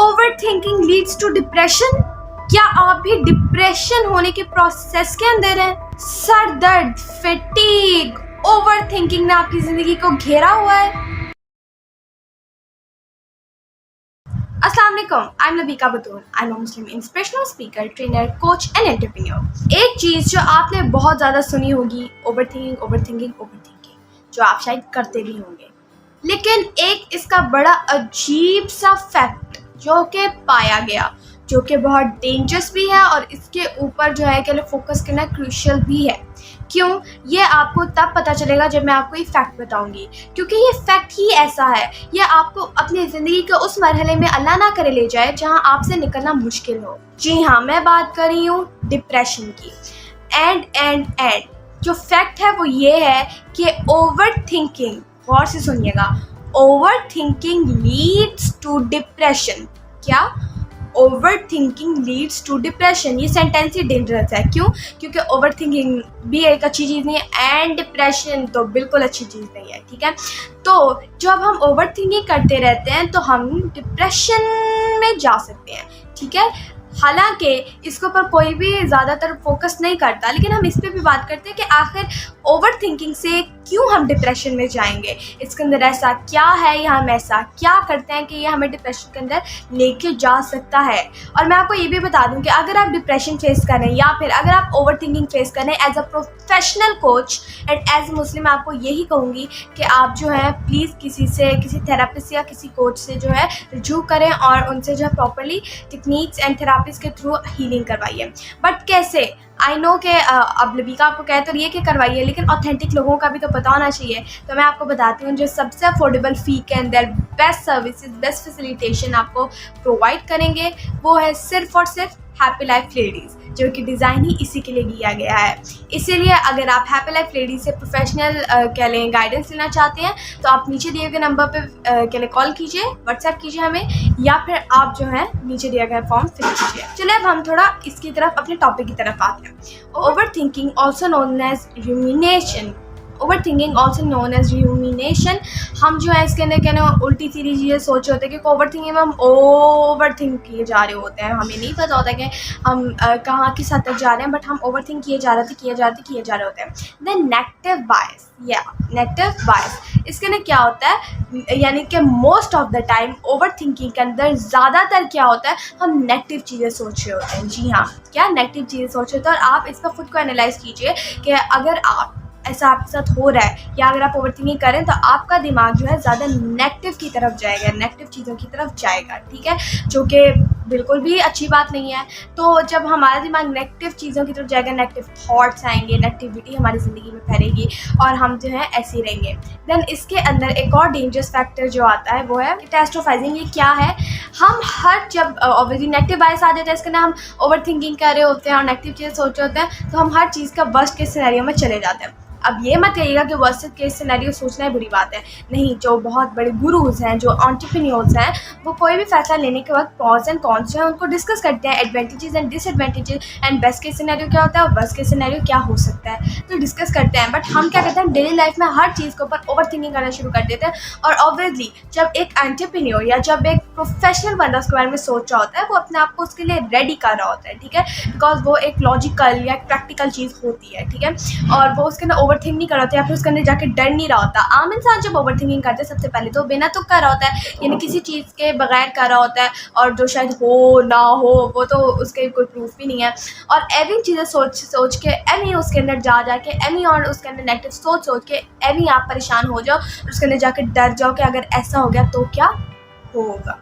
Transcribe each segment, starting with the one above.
Over thinking leads to depression. क्या आप भी डिप्रेशन होने के प्रोसेस के अंदर हैं? सर दर्द, फैटीग, ओवर थिंकिंग ने आपकी जिंदगी को घेरा हुआ है। अस्सलाम वालेकुम, I am Labika Batoon. I am Muslim inspirational speaker, trainer, coach and entrepreneur. एक चीज़ जो आपने बहुत ज़्यादा सुनी होगी, over thinking, over thinking, over thinking, जो आप शायद करते भी होंगे। लेकिन एक इसका बड़ा अजीब सा फैक्ट जो कि पाया गया, जो कि बहुत डेंजरस भी है और इसके ऊपर जो है कि फोकस करना क्रूशियल भी है। क्यों? ये आपको तब पता चलेगा जब मैं आपको ये फैक्ट बताऊंगी, क्योंकि ये फैक्ट ही ऐसा है। ये आपको अपनी ज़िंदगी के उस मरहले में अल्लाह ना करे ले जाए जहां आपसे निकलना मुश्किल हो। जी हाँ, मैं बात कर रही हूँ डिप्रेशन की। एंड जो फैक्ट है वो ये है कि ओवर थिंकिंग, गौर से सुनिएगा, over thinking leads to depression. क्या? Over thinking leads to depression. ये सेंटेंस ही डेंजरस है। क्यों? क्योंकि ओवर थिंकिंग भी एक अच्छी चीज़ नहीं है एंड डिप्रेशन तो बिल्कुल अच्छी चीज़ नहीं है। ठीक है, तो जब हम ओवर थिंकिंग करते रहते हैं तो हम डिप्रेशन में जा सकते हैं। ठीक है, हालांकि इसके ऊपर कोई भी ज़्यादातर फोकस नहीं करता, लेकिन हम इस पर भी बात करते हैं कि आखिर ओवर थिंकिंग से क्यों हम डिप्रेशन में जाएंगे, इसके अंदर ऐसा क्या है या हम ऐसा क्या करते हैं कि ये हमें डिप्रेशन के अंदर लेके जा सकता है। और मैं आपको ये भी बता दूं कि अगर आप डिप्रेशन फेस कर रहे हैं या फिर अगर आप ओवर थिंकिंग फेस कर रहे हैं, as a professional coach and as Muslim आपको यही कहूँगी कि आप जो है प्लीज़ किसी थेरापिस्ट या किसी कोच से जो है रुजू करें और उनसे जो है प्रॉपरली टेक्निक्स एंड थेरापिस्ट के थ्रू हीलिंग करवाइए। बट कैसे? आई नो कि अब लबीका आपको कह तो रही है कि करवाइए, लेकिन ऑथेंटिक लोगों का भी तो पता होना चाहिए। तो मैं आपको बताती हूँ जो सबसे अफोर्डेबल फ़ी के अंदर बेस्ट सर्विसेज, बेस्ट फैसिलिटेशन आपको प्रोवाइड करेंगे, वो है सिर्फ़ और सिर्फ हैप्पी लाइफ लेडीज़, जो कि डिज़ाइन ही इसी के लिए किया गया है। इसीलिए अगर आप हैप्पी लाइफ लेडीज़ से प्रोफेशनल कह लें गाइडेंस लेना चाहते हैं तो आप नीचे दिए गए नंबर पे कह लें कॉल कीजिए, व्हाट्सएप कीजिए हमें, या फिर आप जो है नीचे दिया गया फॉर्म फिल कीजिए। चलिए अब हम थोड़ा इसकी तरफ, अपने टॉपिक की तरफ आते हैं। Overthinking also known as rumination. Overthinking also known as rumination. हम जो है इसके अंदर कहना उल्टी सीधी चीज़ें सोच रहे होते हैं, क्योंकि ओवर थिंकिंग में हम ओवर थिंक किए जा रहे होते हैं, हमें नहीं पता होता कि हम कहाँ किस हद तक जा रहे हैं, बट हम ओवर थिंक किए जा रहे होते हैं। देन नेगेटिव बायस, या नेगेटिव बायस, इसके अंदर क्या होता है, यानी कि most of the time over thinking के अंदर ज़्यादातर क्या होता है, हम नेगेटिव चीज़ें सोच रहे होते हैं। जी हाँ, क्या नेगेटिव चीज़ें सोच रहे होते हैं। और आप इसका खुद को एनालाइज कीजिए कि अगर आप ऐसा आपके साथ हो रहा है या अगर आप ओवर थिंकिंग करें तो आपका दिमाग जो है ज़्यादा नेगेटिव की तरफ जाएगा, नेगेटिव चीज़ों की तरफ जाएगा। ठीक है, जो कि बिल्कुल भी अच्छी बात नहीं है। तो जब हमारा दिमाग नेगेटिव चीज़ों की तरफ जाएगा, नेगेटिव थॉट्स आएंगे, नेगेटिविटी हमारी ज़िंदगी में फैलेगी और हम जो है ऐसे ही रहेंगे। देन इसके अंदर एक और डेंजरस फैक्टर जो आता है वो है कैटास्ट्रोफाइजिंग। ये क्या है? हम हर जब ऑब्वियसली नेगेटिव बायस आ जाता है, इसके अंदर हम ओवर थिंकिंग कर रहे होते हैं और नेगेटिव चीज़ें सोच रहे होते हैं, तो हम हर चीज़ का वर्स्ट केस सिनेरियो में चले जाते हैं। अब ये मत कहिएगा कि वर्स्ट केस सिनेरियो सोचना ही बुरी बात है, नहीं। जो बहुत बड़े गुरुज़ हैं, जो एंटरप्रेन्योर्स हैं, वो कोई भी फैसला लेने के वक्त प्रॉस एंड कॉन्स जो है उनको डिस्कस करते हैं, advantages and disadvantages and best case scenario क्या होता है और वर्स्ट केस सिनेरियो क्या हो सकता है, तो डिस्कस करते हैं। बट हम क्या करते हैं, डेली लाइफ में हर चीज़ के ऊपर ओवर थिंकिंग करना शुरू कर देते हैं। और ऑब्वियसली जब एक एंटरप्रेन्योर या जब एक प्रोफेशनल बंदा उसके बारे में सोच रहा होता है, वो अपने आप को उसके लिए रेडी कर रहा होता है। ठीक है, बिकॉज वो एक लॉजिकल या प्रैक्टिकल चीज़ होती है। ठीक है, और वो उसके अंदर ओवर थिंक नहीं कर रहा होता या फिर उसके अंदर जाके डर नहीं रहा होता। आम इंसान जब ओवर थिंकिंग करते हैं सबसे पहले तो बिना तुक कर रहा होता है, यानी किसी चीज़ के बगैर कर रहा होता है, और जो शायद हो ना हो वो तो उसके कोई प्रूफ भी नहीं है। और एवरी चीज़ें सोच के एवरी उसके अंदर जाके एवरी और उसके अंदर नेगेटिव सोच के एवरी आप परेशान हो जाओ, उसके अंदर जाके डर जाओ कि अगर ऐसा हो गया तो क्या होगा।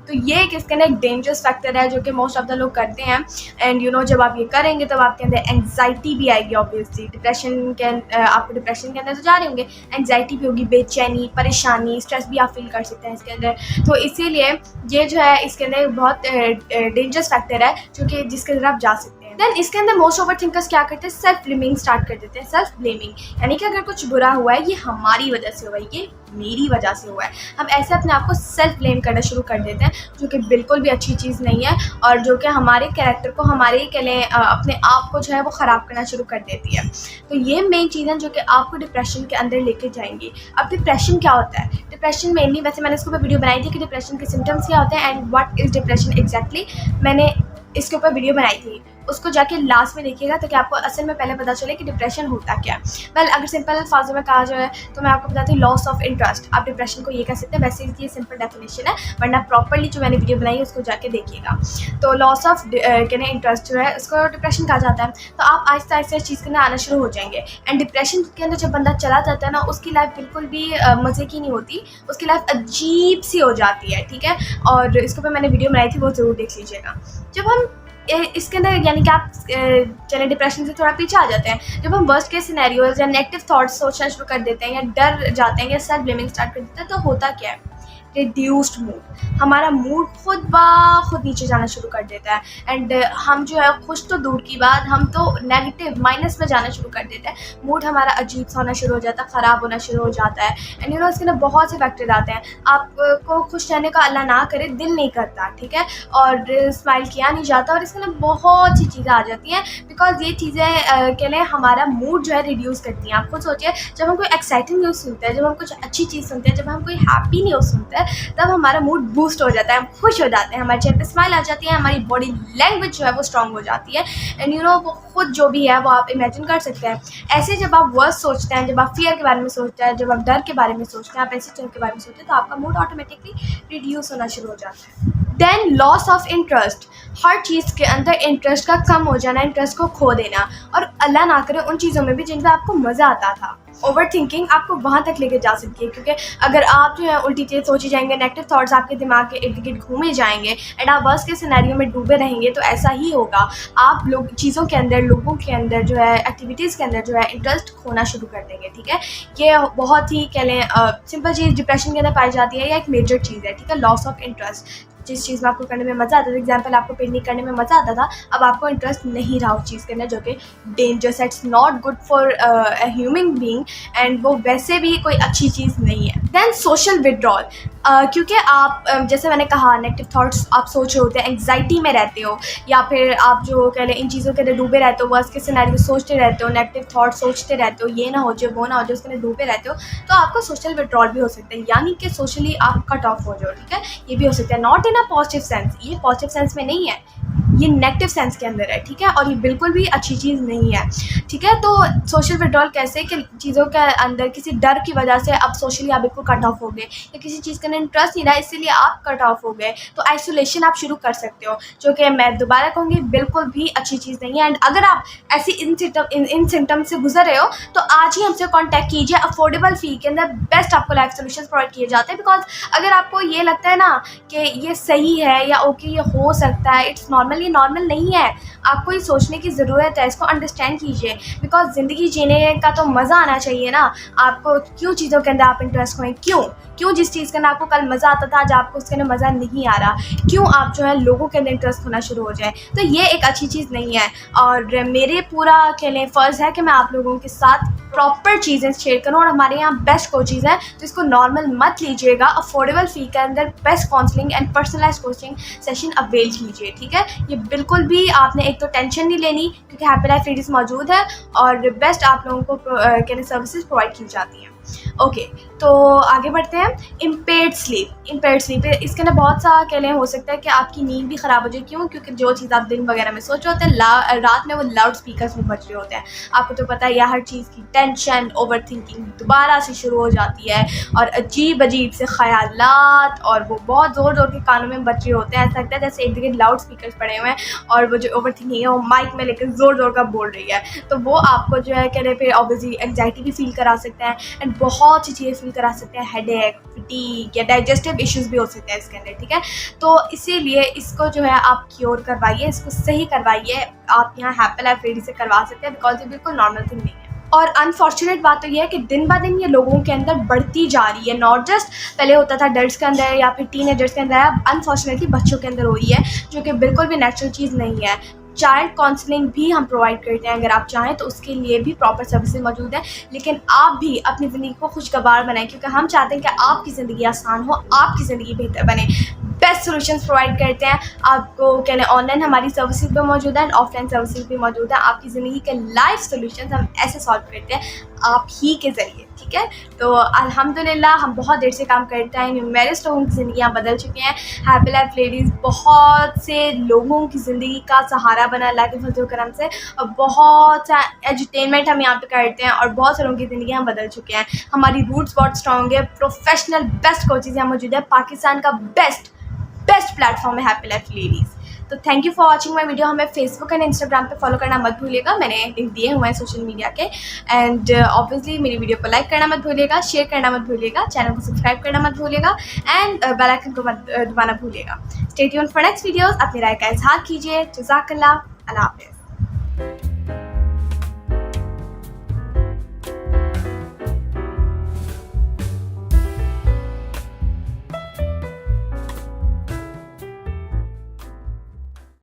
तो ये एक इसके अंदर एक डेंजरस फैक्टर है जो कि मोस्ट ऑफ द लोग करते हैं। एंड जब आप ये करेंगे तब आपके अंदर एंग्जाइटी भी आएगी। ऑब्वियसली डिप्रेशन के आपको डिप्रेशन के अंदर तो जा रहे होंगे, एंग्जाइटी भी होगी, बेचैनी, परेशानी, स्ट्रेस भी आप फील कर सकते हैं इसके अंदर। तो इसीलिए ये जो है इसके अंदर बहुत डेंजरस फैक्टर है जो कि जिसके अंदर आप जा सकते हैं। हैं। देन इसके अंदर मोस्ट ओवर थिंकर्स क्या करते हैं, सेल्फ ब्लेमिंग स्टार्ट कर देते हैं। सेल्फ ब्लेमिंग यानी कि अगर कुछ बुरा हुआ है ये हमारी वजह से हुआ है, ये मेरी वजह से हुआ है। हम ऐसे अपने आप को सेल्फ ब्लेम करना शुरू कर देते हैं, जो कि बिल्कुल भी अच्छी चीज़ नहीं है और जो कि हमारे कैरेक्टर को, हमारे अपने आप को जो है वो ख़राब करना शुरू कर देती है। तो ये मेन चीज़ें जो कि आपको डिप्रेशन के अंदर लेके जाएंगी। अब डिप्रेशन क्या होता है? डिप्रेशन मेनली, वैसे मैंने इसके ऊपर वीडियो बनाई थी कि डिप्रेशन के सिम्टम्स क्या होते हैं and what is depression exactly. मैंने इसके ऊपर वीडियो बनाई थी, उसको जाके लास्ट में देखिएगा ताकि आपको असल में पहले पता चले कि डिप्रेशन होता क्या है। वेल अगर सिंपल अल्फाजों में कहा जाए तो मैं आपको बताती हूँ, लॉस ऑफ इंटरेस्ट। आप डिप्रेशन को ये कह सकते हैं, वैसे ये सिंपल डेफिनेशन है, वरना प्रॉपर्ली जो मैंने वीडियो बनाई है उसको जाके देखिएगा। तो लॉस ऑफ इंटरेस्ट जो है उसको डिप्रेशन कहा जाता है। तो आप आहिस्ता आहिस्ता इस चीज़ के अंदर आना शुरू हो जाएंगे एंड डिप्रेशन के अंदर जब बंदा चला जाता है ना, उसकी लाइफ बिल्कुल भी मज़े की नहीं होती, उसकी लाइफ अजीब सी हो जाती है, ठीक है। और इसके ऊपर मैंने वीडियो बनाई थी, वो ज़रूर देख लीजिएगा। जब हम इसके अंदर यानी कि आप चले डिप्रेशन से थोड़ा पीछे आ जाते हैं, जब हम वर्स्ट केस सिनेरियोज या नेगेटिव थॉट्स सोचना शुरू कर देते हैं या डर जाते हैं या सेल्फ ब्लेमिंग स्टार्ट कर देते हैं, तो होता क्या है, रिड्यूस्ड मूड। हमारा मूड खुद ब खुद नीचे जाना शुरू कर देता है एंड हम जो है खुश तो दूर की बात, हम तो नेगेटिव माइनस में जाना शुरू कर देते हैं। मूड हमारा अजीब सा होना शुरू हो जाता है, ख़राब होना शुरू हो जाता है एंड इसके अंदर बहुत से फैक्टर आते हैं। आपको खुश रहने का अल्लाह ना करे दिल नहीं करता, ठीक है, और स्माइल किया नहीं जाता और इसके अंदर बहुत सी चीज़ें आ जाती हैं बिकॉज ये चीज़ें के लिए हमारा मूड जो है रिड्यूस करती हैं। आप खुद सोचिए, जब हम कोई एक्साइटिंग न्यूज़ सुनते हैं, जब हम कुछ अच्छी चीज़ सुनते हैं, जब हम कोई हैप्पी न्यूज़ सुनते हैं, तब हमारा मूड बूस्ट हो जाता है, हम खुश हो जाते हैं, हमारे चेहरे पे स्माइल आ जाती है, हमारी बॉडी लैंग्वेज जो है वो स्ट्रांग हो जाती है एंड वो खुद जो भी है वो आप इमेजिन कर सकते हैं। ऐसे जब आप वर्स्ट सोचते हैं, जब आप फियर के बारे में सोचते हैं, जब आप डर के बारे में सोचते हैं, आप ऐसे चीज़ों के बारे में सोचते हैं, तो आपका मूड ऑटोमेटिकली रिड्यूस होना शुरू हो जाता है। देन लॉस ऑफ इंटरेस्ट, हर चीज़ के अंदर इंटरेस्ट का कम हो जाना, इंटरेस्ट को खो देना, और अल्लाह ना करे उन चीज़ों में भी जिन पर आपको मज़ा आता था। ओवर थिंकिंग आपको वहाँ तक लेके जा सकती है, क्योंकि अगर आप जो है उल्टी चीज़ सोची जाएंगे, नेगेटिव थॉट्स आपके दिमाग के इर्द गिर्द घूमे जाएंगे एंड आप वर्स्ट के सिनेरियो में डूबे रहेंगे, तो ऐसा ही होगा। आप लोग चीज़ों के अंदर, लोगों के अंदर जो है, एक्टिविटीज़ के अंदर जो है इंटरेस्ट खोना शुरू कर देंगे, ठीक है। ये बहुत ही कह लें सिंपल चीज़ डिप्रेशन के अंदर पाई जाती है या एक मेजर चीज़ है, ठीक है, लॉस ऑफ इंटरेस्ट। जिस चीज़ में आपको करने में मज़ा आता था, एग्जाम्पल आपको पेंटिंग करने में मज़ा आता था, अब आपको इंटरेस्ट नहीं रहा उस चीज़ के अंदर, जो कि डेंजरस है, it's not good for a human being and वो वैसे भी कोई अच्छी चीज़ नहीं है। देन सोशल विड्रॉल, क्योंकि आप जैसे मैंने कहा, नेगेटिव थॉट्स आप सोच रहे होते हैं, एंग्जाइटी में रहते हो, या फिर आप जो कह लें इन चीज़ों के अंदर डूबे रहते हो, वर्स्ट के सिनेरियो सोचते रहते हो, नेगेटिव थॉट्स सोचते रहते हो, ये ना हो जाए, वो ना हो जाए, उसके अंदर डूबे रहते हो, तो आपको सोशल विड्रॉल भी हो सकता है, यानी कि सोशली आप कट ऑफ हो जाओ, ठीक है। ये भी हो सकता है, not in a positive sense, ये पॉजिटिव सेंस में नहीं है, ये नेगेटिव सेंस के अंदर है, ठीक है, और ये बिल्कुल भी अच्छी चीज़ नहीं है, ठीक है। तो सोशल विड्रॉल कैसे कि चीज़ों के अंदर किसी डर की वजह से अब सोशली आप बिल्कुल कट ऑफ हो गए, या किसी चीज़ के अंदर इंटरेस्ट नहीं रहा इसीलिए आप कट ऑफ हो गए, तो आइसोलेशन आप शुरू कर सकते हो, जो कि मैं दोबारा कहूँगी बिल्कुल भी अच्छी चीज़ नहीं है। एंड अगर आप ऐसी इन सिम्टम्स से गुजर रहे हो तो आज ही हमसे कॉन्टैक्ट कीजिए। अफोर्डेबल फ़ी के अंदर बेस्ट आपको लाइफ सोल्यूशन प्रोवाइड किए जाते हैं, बिकॉज अगर आपको ये लगता है ना कि ये सही है या ओके ये हो सकता है, इट्स नॉर्मल, ये नॉर्मल नहीं है, आपको ये सोचने की ज़रूरत है, इसको अंडरस्टैंड कीजिए, बिकॉज ज़िंदगी जीने का तो मज़ा आना चाहिए ना। आपको क्यों चीज़ों के अंदर आप इंटरेस्ट खोएं, क्यों जिस चीज़ के अंदर आपको कल मज़ा आता था आज आपको उसके अंदर मज़ा नहीं आ रहा, क्यों आप जो है लोगों के अंदर इंटरेस्ट खोना शुरू हो जाए, तो ये एक अच्छी चीज़ नहीं है। और मेरे पूरा कह लें फ़र्ज़ है कि मैं आप लोगों के साथ प्रॉपर चीज़ें शेयर करूँ, और हमारे यहाँ बेस्ट कोचेज़ हैं, तो इसको नॉर्मल मत लीजिएगा। अफोर्डेबल फ़ी के अंदर best counselling and personalise coaching session avail कीजिए, ठीक है। ये बिल्कुल भी आपने एक तो टेंशन नहीं लेनी, क्योंकि हैप्पी लाइफ लेडीज़ मौजूद है और बेस्ट आप लोगों को कहने सर्विसेज प्रोवाइड की जाती हैं। ओके, तो आगे बढ़ते हैं। इम्पेयर्ड स्लीप, इसके अंदर बहुत सा कह लें हो सकता है कि आपकी नींद भी ख़राब हो जाए, क्यों, क्योंकि जो चीज़ आप दिन वगैरह में सोच रहे होते हैं रात में वो लाउड स्पीकर्स में बज रहे होते हैं। आपको तो पता है यह हर चीज़ की टेंशन, ओवर थिंकिंग दोबारा से शुरू हो जाती है और अजीब से ख़यालात, और वो बहुत ज़ोर ज़ोर के कानों में बज रहे होते हैं। ऐसा लगता है जैसे एक जगह लाउड स्पीकर्स पड़े हुए हैं और वो जो ओवर थिंकिंग है वो माइक में लेकर ज़ोर ज़ोर का बोल रही है, तो वो आपको जो है कह रहे फिर ऑब्वियसली एंग्जाइटी भी फील करा सकते हैं एंड बहुत सी चीज़ें फील करा सकते हैं, हेडेक, फटीग या डाइजेस्टिव इश्यूज़ भी हो सकते हैं इसके अंदर, ठीक है। तो इसीलिए इसको जो है आप क्योर करवाइए, इसको सही करवाइए। आप यहाँ हैप्पी लाइफ लेडी से करवा सकते हैं, बिकॉज ये बिल्कुल नॉर्मल थिंग नहीं है। और अनफॉर्चुनेट बात तो ये है कि दिन ब दिन ये लोगों के अंदर बढ़ती जा रही है, नॉट जस्ट पहले होता था अडल्ट्स के अंदर या फिर टीनेजर्स के अंदर, अब अनफॉर्चुनेटली बच्चों के अंदर हो रही है, जो कि बिल्कुल भी नेचुरल चीज़ नहीं है। चाइल्ड काउंसलिंग भी हम प्रोवाइड करते हैं, अगर आप चाहें तो उसके लिए भी प्रॉपर सर्विसेज मौजूद हैं। लेकिन आप भी अपनी ज़िंदगी को खुशगवार बनाएं, क्योंकि हम चाहते हैं कि आपकी ज़िंदगी आसान हो, आपकी ज़िंदगी बेहतर बने। बेस्ट सॉल्यूशंस प्रोवाइड करते हैं आपको, कहने ऑनलाइन हमारी सर्विसेज भी मौजूद है, ऑफलाइन सर्विसेज भी मौजूद है। आपकी ज़िंदगी के लाइफ सॉल्यूशंस हम ऐसे सॉल्व करते हैं आप ही के ज़रिए, ठीक है। तो अल्हम्दुलिल्लाह हम बहुत देर से काम करते हैं, न्यूमेरस लोगों की ज़िंदगियाँ बदल चुके हैं। हैप्पी लाइफ लेडीज़ बहुत से लोगों की ज़िंदगी का सहारा बना अल्लाह के फजल करम से, और बहुत सा एंटरटेनमेंट हम यहाँ पे करते हैं और बहुत से लोगों की ज़िंदगी हम बदल चुके हैं। हमारी रूट्स बहुत स्ट्रॉन्ग है, प्रोफेशनल बेस्ट कोचेज़ यहाँ मौजूद है। पाकिस्तान का बेस्ट प्लेटफॉर्म है हैप्पी लाइफ लेडीज़। तो thank you for watching my video. हमें फेसबुक एंड इंस्टाग्राम पे फॉलो करना मत भूलिएगा, मैंने लिंक दिए हुए हैं सोशल मीडिया के। एंड ऑब्वियसली मेरी वीडियो को लाइक करना मत भूलिएगा, शेयर करना मत भूलिएगा, चैनल को सब्सक्राइब करना मत भूलिएगा, एंड बेल आइकन को मत दबाना भूलिएगा। Stay tuned for next videos. अपनी राय का इजहार कीजिए। जज़ाकल्लाह, अल्लाह हाफ़िज़।